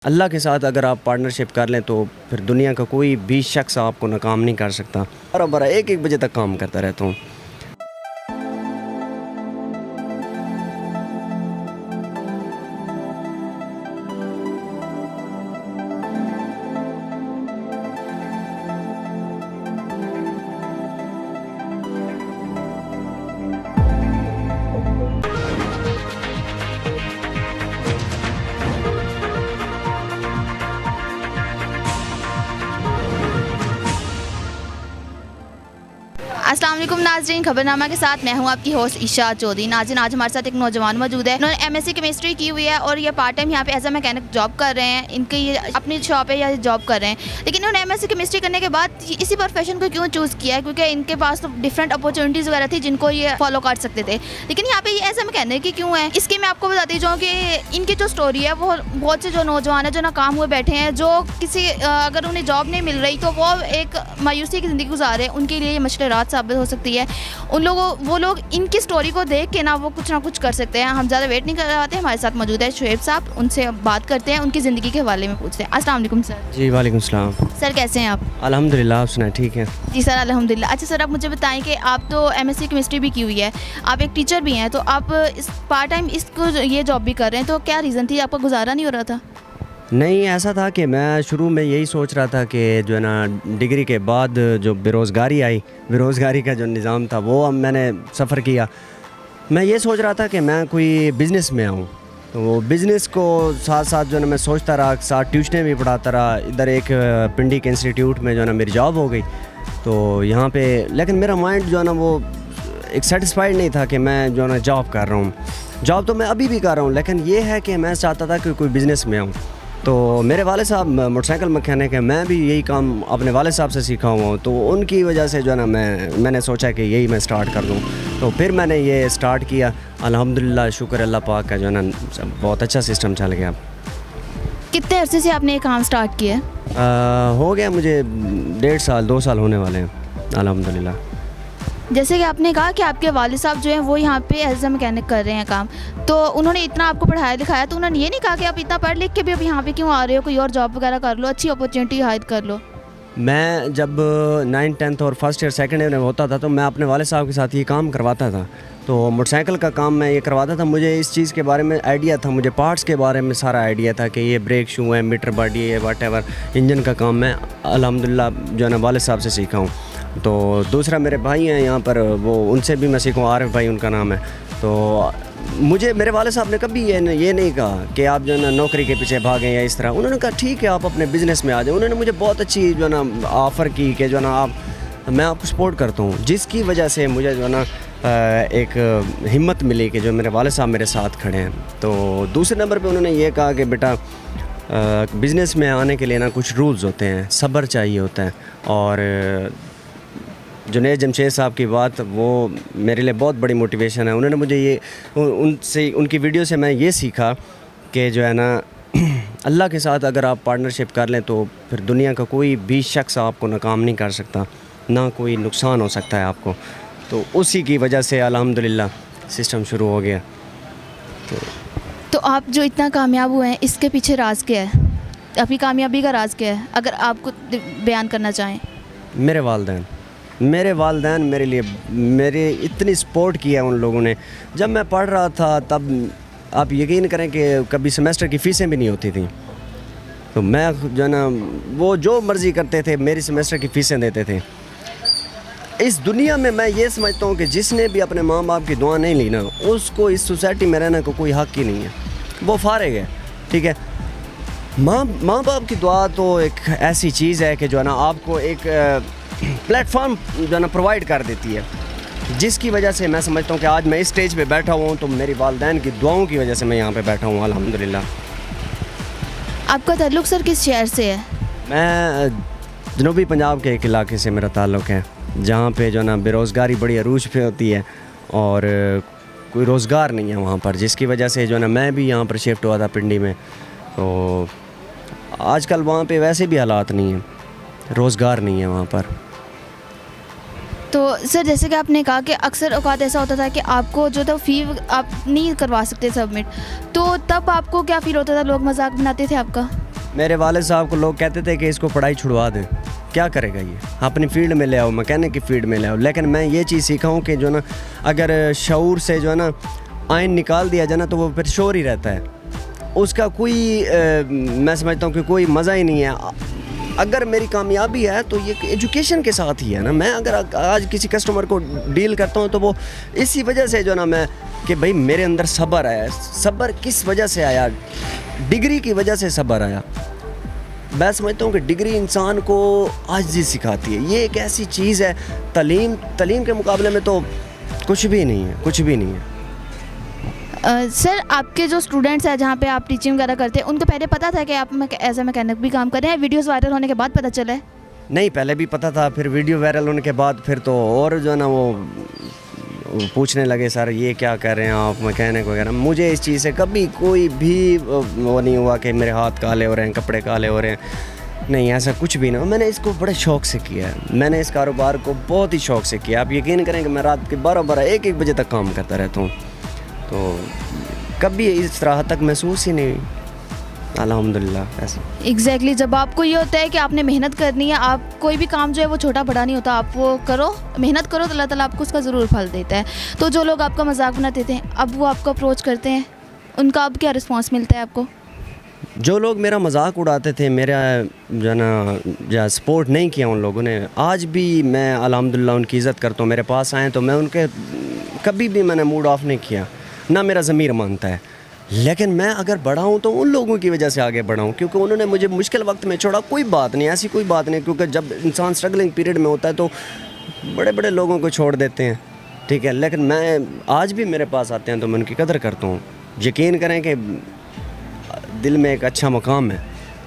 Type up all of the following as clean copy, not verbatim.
अल्लाह के साथ अगर आप पार्टनरशिप कर लें तो फिर दुनिया का कोई भी शख्स आपको नाकाम नहीं कर सकता। बराबर 1-1 बजे तक काम करता रहता हूँ। अस्सलाम वालेकुम नाज़रीन, खबरनामा के साथ मैं हूं आपकी होस्ट ईशा चौधरी। नाज़रीन, आज हमारे साथ एक नौजवान मौजूद है। उन्होंने एमएससी केमिस्ट्री की हुई है और ये पार्ट टाइम यहाँ पे एज अ मैकेनिक जॉब कर रहे हैं। इनकी ये अपनी शॉप है या जॉब कर रहे हैं, लेकिन उन्होंने एमएससी केमिस्ट्री करने के बाद इसी प्रोफेशन को क्यों चूज़ किया है? क्योंकि इनके पास तो डिफरेंट अपॉर्चुनिटीज़ वगैरह थी जिनको ये फॉलो कर सकते थे, लेकिन यहाँ पे ये एज अ मैकेनिक ही क्यों है? इसके मैं आपको बताती जाऊँ कि इनकी जो स्टोरी है वो बहुत से जो नौजवान है जो नाकाम हुए बैठे हैं, जो किसी अगर उन्हें जॉब नहीं मिल रही तो वो एक मायूसी की ज़िंदगी गुजार रहे हैं, उनके लिए ये मुश्किल रात साबित हो सकती है। वो लोग इनकी स्टोरी को देख के ना कुछ कर सकते हैं। हम ज़्यादा वेट नहीं करवाते, हमारे साथ मौजूद है शुएब साहब, उनसे बात करते हैं, उनकी ज़िंदगी के हवाले में पूछते हैं। अस्सलाम वालेकुम सर। जी वालेकुम सलाम। सर कैसे हैं आप? अल्हम्दुलिल्लाह, आप सुनाए ठीक है? जी सर अल्हम्दुलिल्लाह। अच्छा सर, आप मुझे बताएं कि आप तो एमएससी केमिस्ट्री भी की हुई है, आप एक टीचर भी हैं, तो आप इस पार्ट टाइम इसको ये जॉब भी कर रहे हैं, तो क्या रीज़न थी? आपका गुजारा नहीं हो रहा था? नहीं, ऐसा था कि मैं शुरू में यही सोच रहा था कि जो है ना डिग्री के बाद जो बेरोज़गारी का जो निज़ाम था वो अब मैंने सफ़र किया। मैं ये सोच रहा था कि मैं कोई बिज़नेस में आऊँ, तो वो बिज़नेस को साथ साथ जो है ना मैं सोचता रहा, साथ ट्यूशनें भी पढ़ाता रहा। इधर एक पिंडी के इंस्टीट्यूट में जो है ना मेरी जॉब हो गई, तो यहाँ पे लेकिन मेरा माइंड जो है ना वो एक सेटिस्फाइड नहीं था कि मैं जो है ना जॉब कर रहा हूँ। जॉब तो मैं अभी भी कर रहा हूँ, लेकिन ये है कि मैं चाहता था कि कोई बिज़नेस में आऊँ। तो मेरे वाले साहब मोटरसाइकिल मैकेनिक है, मैं भी यही काम अपने वाले साहब से सीखा हुआ हूँ, तो उनकी वजह से जो है ना मैंने सोचा कि यही मैं स्टार्ट कर दूँ। तो फिर मैंने ये स्टार्ट किया। अल्हम्दुलिल्लाह, शुक्र अल्लाह पाक का जो है ना बहुत अच्छा सिस्टम चल गया। कितने अरसे से आपने ये काम स्टार्ट किया है? हो गया मुझे 1.5 साल 2 साल होने वाले हैं अल्हम्दुलिल्लाह। जैसे कि आपने कहा कि आपके वालिद साहब जो हैं वो यहाँ पे एज अ मैकेनिक कर रहे हैं काम, तो उन्होंने इतना आपको पढ़ाया लिखाया, तो उन्होंने ये नहीं कहा कि आप इतना पढ़ लिख के भी अब यहाँ पे क्यों आ रहे हो, कोई और जॉब वगैरह कर लो, अच्छी अपॉर्चुनिटी हायर कर लो? मैं जब 9th 10th और फर्स्ट ईयर सेकंड ईयर में होता था तो मैं अपने वाले साहब के साथ ये काम करवाता था। तो मोटरसाइकिल का काम मैं ये करवाता था। मुझे इस चीज़ के बारे में आइडिया था, मुझे पार्ट्स के बारे में सारा आइडिया था कि ये ब्रेक शू है, मीटर बॉडी है, वट इंजन का काम मैं अल्हम्दुलिल्लाह जो है ना वाले साहब से सीखा हूँ। तो दूसरा मेरे भाई हैं यहाँ पर, वो उनसे भी मैं सीखूँ, आरिफ भाई उनका नाम है। तो मुझे मेरे वाले साहब ने कभी ये नहीं कहा कि आप जो है ना नौकरी के पीछे भागें या इस तरह। उन्होंने कहा ठीक है आप अपने बिज़नेस में आ जाए। उन्होंने मुझे बहुत अच्छी जो है ना ऑफ़र की कि जो है ना मैं आपको सपोर्ट करता हूँ, जिसकी वजह से मुझे जो है ना एक हिम्मत मिली कि जो मेरे वाले साहब मेरे साथ खड़े हैं। तो दूसरे नंबर पे उन्होंने ये कहा कि बेटा बिज़नेस में आने के लिए ना कुछ रूल्स होते हैं, सब्र चाहिए होता है। और जुनैद जमशेद साहब की बात वो मेरे लिए बहुत बड़ी मोटिवेशन है। उन्होंने मुझे ये उनकी वीडियो से मैं ये सीखा कि जो है ना अल्लाह के साथ अगर आप पार्टनरशिप कर लें तो फिर दुनिया का कोई भी शख्स आपको नाकाम नहीं कर सकता, ना कोई नुकसान हो सकता है आपको। तो उसी की वजह से अल्हम्दुलिल्लाह सिस्टम शुरू हो गया। तो आप जो इतना कामयाब हुए हैं, इसके पीछे राज क्या है? आपकी कामयाबी का राज क्या है, अगर आपको बयान करना चाहें? मेरे वालिदैन मेरे लिए मेरे इतनी सपोर्ट किया उन लोगों ने। जब मैं पढ़ रहा था तब आप यकीन करें कि कभी सेमेस्टर की फ़ीसें भी नहीं होती थी, तो मैं जो है ना वो जो मर्ज़ी करते थे, मेरी सेमेस्टर की फ़ीसें देते थे। इस दुनिया में मैं ये समझता हूँ कि जिसने भी अपने माँ बाप की दुआ नहीं ली ना, उसको इस सोसाइटी में रहने को कोई हक़ ही नहीं है, वो फारिग है। ठीक है, माँ बाप की दुआ तो एक ऐसी चीज़ है कि जो है ना आपको एक प्लेटफॉर्म जो है ना प्रोवाइड कर देती है, जिसकी वजह से मैं समझता हूँ कि आज मैं इस स्टेज पे बैठा हुआ हूँ तो मेरी वालिदैन की दुआओं की वजह से मैं यहाँ पे बैठा हूँ अल्हम्दुलिल्लाह। आपका ताल्लुक़ सर किस शहर से है? मैं जनूबी पंजाब के एक इलाके से मेरा ताल्लुक़ है, जहाँ पे जो है ना बेरोज़गारी बड़ी अरूज पे होती है और कोई रोज़गार नहीं है वहाँ पर, जिसकी वजह से जो है ना मैं भी यहाँ पर शिफ्ट हुआ था पिंडी में। तो आजकल वहाँ पे वैसे भी हालात नहीं हैं, रोज़गार नहीं है वहाँ पर। तो सर जैसे कि आपने कहा कि अक्सर औकात ऐसा होता था कि आपको जो था फ़ी आप नहीं करवा सकते सबमिट, तो तब आपको क्या फ़ील होता था? लोग मजाक बनाते थे आपका? मेरे वाले साहब को लोग कहते थे कि इसको पढ़ाई छुड़वा दें, क्या करेगा ये, अपनी फील्ड में ले आओ, मैकेनिक की फील्ड में ले आओ। लेकिन मैं ये चीज़ सीखा हूँ कि जो ना अगर शऊर से जो है ना आइन निकाल दिया जाए ना तो वो फिर शोर ही रहता है, उसका कोई मैं समझता हूँ कि कोई मज़ा ही नहीं है। अगर मेरी कामयाबी है तो ये एजुकेशन के साथ ही है ना। मैं अगर आज किसी कस्टमर को डील करता हूँ तो वो इसी वजह से जो ना मैं कि भाई मेरे अंदर सब्र आया। सब्र किस वजह से आया? डिग्री की वजह से सब्र आया। मैं समझता हूँ कि डिग्री इंसान को आजिज़ी सिखाती है। ये एक ऐसी चीज़ है, तालीम के मुकाबले में तो कुछ भी नहीं है, कुछ भी नहीं है। सर, आपके जो स्टूडेंट्स हैं जहाँ पे आप टीचिंग वगैरह करते हैं, उनको पहले पता था कि आप एज ए मैकेनिक भी काम कर रहे हैं? वीडियोस वायरल होने के बाद पता चला है? नहीं, पहले भी पता था, फिर वीडियो वायरल होने के बाद फिर तो और जो है ना वो पूछने लगे, सर ये क्या कर रहे हैं आप, मैकेनिक वगैरह। मुझे इस चीज़ से कभी कोई भी वो नहीं हुआ कि मेरे हाथ काले हो रहे हैं, कपड़े काले हो रहे हैं, नहीं, ऐसा कुछ भी ना। मैंने इसको बड़े शौक़ से किया है, मैंने इस कारोबार को बहुत ही शौक़ से किया। आप यकीन करें कि मैं रात के 12-12, 1-1 बजे तक काम करता रहता हूँ, तो कभी इस तरह तक महसूस ही नहीं हुई, अल्हम्दुलिल्लाह। ऐसे एग्जैक्टली जब आपको ये होता है कि आपने मेहनत करनी है, आप कोई भी काम जो है वो छोटा बड़ा नहीं होता, आप वो करो, मेहनत करो तो अल्लाह ताला आपको उसका ज़रूर फल देता है। तो जो लोग आपका मजाक बनाते थे, अब वो आपको अप्रोच करते हैं, उनका अब क्या रिस्पॉन्स मिलता है आपको? जो लोग मेरा मजाक उड़ाते थे, मेरा जो ना या सपोर्ट नहीं किया उन लोगों ने, आज भी मैं अल्हम्दुलिल्लाह उनकी इज़्ज़त करता हूँ। मेरे पास आए तो मैं उनके कभी भी मैंने मूड ऑफ नहीं किया, ना मेरा ज़मीर मानता है। लेकिन मैं अगर बढ़ा हूँ तो उन लोगों की वजह से आगे बढ़ा हूँ, क्योंकि उन्होंने मुझे मुश्किल वक्त में छोड़ा। कोई बात नहीं, ऐसी कोई बात नहीं, क्योंकि जब इंसान स्ट्रगलिंग पीरियड में होता है तो बड़े बड़े लोगों को छोड़ देते हैं, ठीक है। लेकिन मैं आज भी मेरे पास आते हैं तो मैं उनकी कदर करता हूँ। यकीन करें कि दिल में एक अच्छा मकाम है,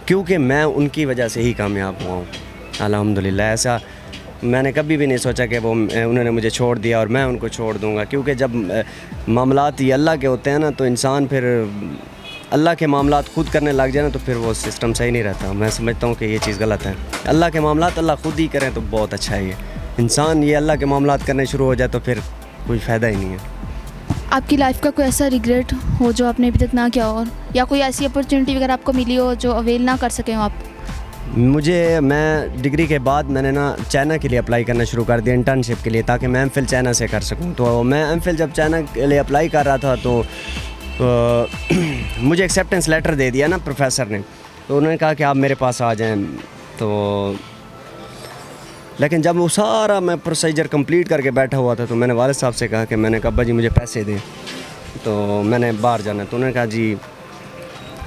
क्योंकि मैं उनकी वजह से ही कामयाब हुआ हूँ अल्हम्दुलिल्लाह। ऐसा मैंने कभी भी नहीं सोचा कि वो उन्होंने मुझे छोड़ दिया और मैं उनको छोड़ दूंगा, क्योंकि जब मामलात ही अल्लाह के होते हैं ना तो इंसान फिर अल्लाह के मामलात खुद करने लग जाए ना तो फिर वो सिस्टम सही नहीं रहता। मैं समझता हूँ कि ये चीज़ गलत है। अल्लाह के मामलात अल्लाह खुद ही करें तो बहुत अच्छा है। ये इंसान ये अल्लाह के मामलात करने शुरू हो जाए तो फिर कोई फ़ायदा ही नहीं है। आपकी लाइफ का कोई ऐसा रिग्रेट हो जो आपने अभी तक ना किया हो, या कोई ऐसी अपॉर्चुनिटी वगैरह आपको मिली हो जो अवेल ना कर सके हो आप? मैं डिग्री के बाद मैंने ना चाइना के लिए अप्लाई करना शुरू कर दिया, इंटर्नशिप के लिए, ताकि मैं एमफिल चाइना से कर सकूं। तो मैं एमफिल जब चाइना के लिए अप्लाई कर रहा था तो मुझे एक्सेप्टेंस लेटर दे दिया ना प्रोफेसर ने, तो उन्होंने कहा कि आप मेरे पास आ जाएं। तो लेकिन जब वो सारा मैं प्रोसीजर कंप्लीट करके बैठा हुआ था तो मैंने वालिद साहब से कहा कि मैंने कहा अब्बा जी मुझे पैसे दें, तो मैंने बाहर जाना। तो उन्होंने कहा जी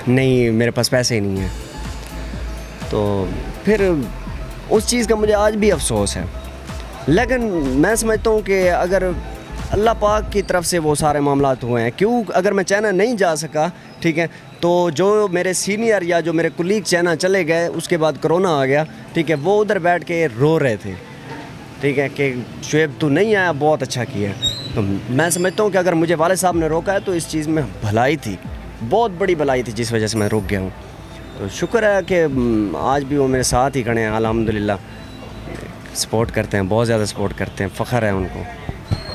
नहीं, मेरे पास पैसे ही नहीं हैं। तो फिर उस चीज़ का मुझे आज भी अफसोस है। लेकिन मैं समझता हूँ कि अगर अल्लाह पाक की तरफ से वो सारे मामलात हुए हैं, क्यों अगर मैं चाइना नहीं जा सका, ठीक है, तो जो मेरे सीनियर या जो मेरे कुलीग चाइना चले गए, उसके बाद कोरोना आ गया, ठीक है, वो उधर बैठ के रो रहे थे, ठीक है, कि शुएब तू नहीं आया, बहुत अच्छा किया। तो मैं समझता हूँ कि अगर मुझे वाले साहब ने रोका है तो इस चीज़ में भलाई थी, बहुत बड़ी भलाई थी, जिस वजह से मैं रुक गया हूँ। तो शुक्र है कि आज भी वो मेरे साथ ही खड़े हैं अल्हम्दुलिल्लाह, सपोर्ट करते हैं, बहुत ज़्यादा सपोर्ट करते हैं, फ़ख्र है उनको।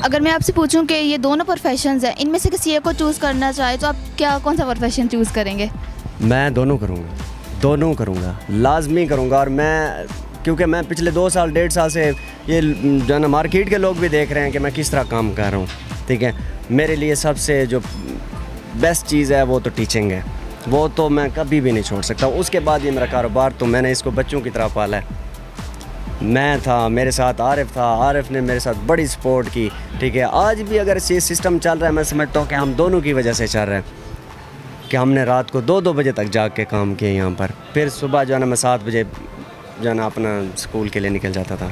अगर मैं आपसे पूछूं कि ये दोनों प्रोफेशंस हैं, इनमें से किसी एक को चूज़ करना चाहे तो आप कौन सा प्रोफेशन चूज़ करेंगे? मैं दोनों करूँगा, लाजमी करूँगा। और मैं क्योंकि मैं पिछले 2 साल 1.5 साल से ये जो ना मार्केट के लोग भी देख रहे हैं कि मैं किस तरह काम कर रहा हूँ, ठीक है। मेरे लिए सबसे जो बेस्ट चीज़ है वो तो टीचिंग है, वो तो मैं कभी भी नहीं छोड़ सकता। उसके बाद ये मेरा कारोबार, तो मैंने इसको बच्चों की तरह पाला है। मैं था, मेरे साथ आरिफ था, आरिफ ने मेरे साथ बड़ी सपोर्ट की, ठीक है। आज भी अगर ये सिस्टम चल रहा है, मैं समझता हूँ कि हम दोनों की वजह से चल रहा है, कि हमने रात को 2-2 बजे तक जाग के काम किया यहाँ पर। फिर सुबह जो है ना मैं 7 बजे जो है ना अपना स्कूल के लिए निकल जाता था।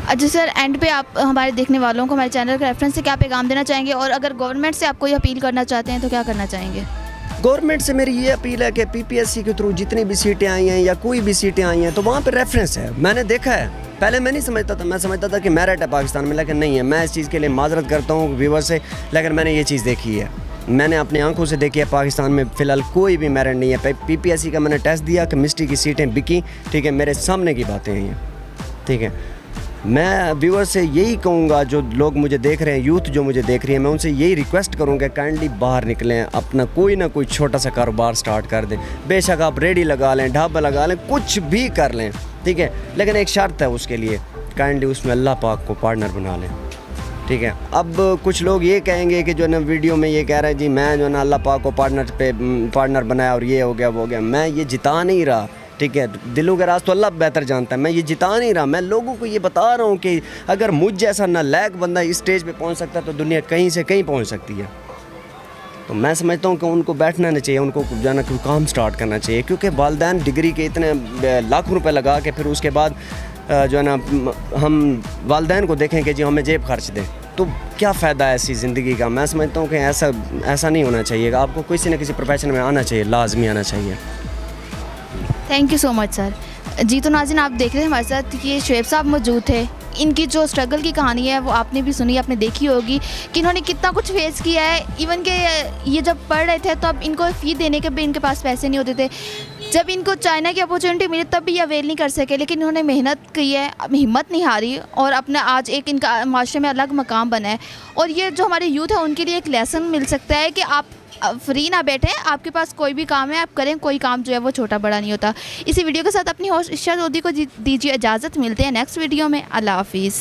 अच्छा सर, एंड पे आप हमारे देखने वालों को हमारे चैनल के रेफरेंस से क्या पैगाम देना चाहेंगे, और अगर गवर्नमेंट से आप कोई अपील करना चाहते हैं तो क्या करना चाहेंगे? गवर्नमेंट से मेरी ये अपील है कि पीपीएससी के थ्रू जितनी भी सीटें आई हैं या कोई भी सीटें आई हैं तो वहाँ पर रेफरेंस है। मैंने देखा है, पहले मैं नहीं समझता था, मैं समझता था कि मेरिट है पाकिस्तान में, लेकिन नहीं है। मैं इस चीज़ के लिए माजरत करता हूँ व्यूअर से, लेकिन मैंने ये चीज़ देखी है, मैंने अपनी आंखों से देखी है। पाकिस्तान में फ़िलहाल कोई भी मेरिट नहीं है। पीपीएससी का मैंने टेस्ट दिया, केमिस्ट्री की सीटें बिकी, ठीक है, मेरे सामने की बातें हैं ये, ठीक है। मैं व्यूअर से यही कहूँगा, जो लोग मुझे देख रहे हैं, यूथ जो मुझे देख रही है, मैं उनसे यही रिक्वेस्ट करूँगा काइंडली बाहर निकलें, अपना कोई ना कोई छोटा सा कारोबार स्टार्ट कर दें। बेशक आप रेडी लगा लें, ढाबा लगा लें, कुछ भी कर लें, ठीक है, लेकिन एक शर्त है उसके लिए, काइंडली उसमें अल्लाह पाक को पार्टनर बना लें, ठीक है। अब कुछ लोग ये कहेंगे कि जो है ना वीडियो में ये कह रहा है जी मैं जो है ना अल्लाह पाक को पार्टनर बनाया और ये हो गया वो हो गया, मैं ये जिता नहीं रहा, ठीक है। दिलों के राज तो अल्लाह बेहतर जानता है, मैं ये जिता नहीं रहा, मैं लोगों को ये बता रहा हूँ कि अगर मुझ जैसा नालायक बंदा इस स्टेज पे पहुँच सकता है तो दुनिया कहीं से कहीं पहुँच सकती है। तो मैं समझता हूँ कि उनको बैठना नहीं चाहिए, उनको जाना कोई काम स्टार्ट करना चाहिए, क्योंकि वालिदैन डिग्री के इतने लाख रुपए लगा के फिर उसके बाद जो है ना हम वालिदैन को देखें कि जी हमें जेब खर्च दें, तो क्या फ़ायदा है ऐसी ज़िंदगी का। मैं समझता हूँ कि ऐसा नहीं होना चाहिए, आपको किसी न किसी प्रोफेशन में आना चाहिए, लाजमी आना चाहिए। Thank you so much sir. जी तो नाज़रीन आप देख रहे हैं हमारे साथ ये शुएब साहब मौजूद थे। इनकी जो स्ट्रगल की कहानी है वो आपने भी सुनी, आपने देखी होगी कि इन्होंने कितना कुछ फेस किया है। इवन के ये जब पढ़ रहे थे तो अब इनको फ़ी देने के भी इनके पास पैसे नहीं होते थे। जब इनको चाइना की अपॉर्चुनिटी मिली तब भी ये अवेल नहीं कर सके, लेकिन इन्होंने मेहनत की है, हिम्मत नहीं हारी और अपना आज एक इनका माशरे में अलग मकाम बना है। और ये जो हमारे यूथ है उनके लिए एक लेसन मिल सकता है कि आप फ्री ना बैठें, आपके पास कोई भी काम है आप करें, कोई काम जो है वो छोटा बड़ा नहीं होता। इसी वीडियो के साथ अपनी होस्ट इशा चौधरी को दीजिए इजाज़त, मिलते हैं नेक्स्ट वीडियो में। अल्लाह हाफिज़।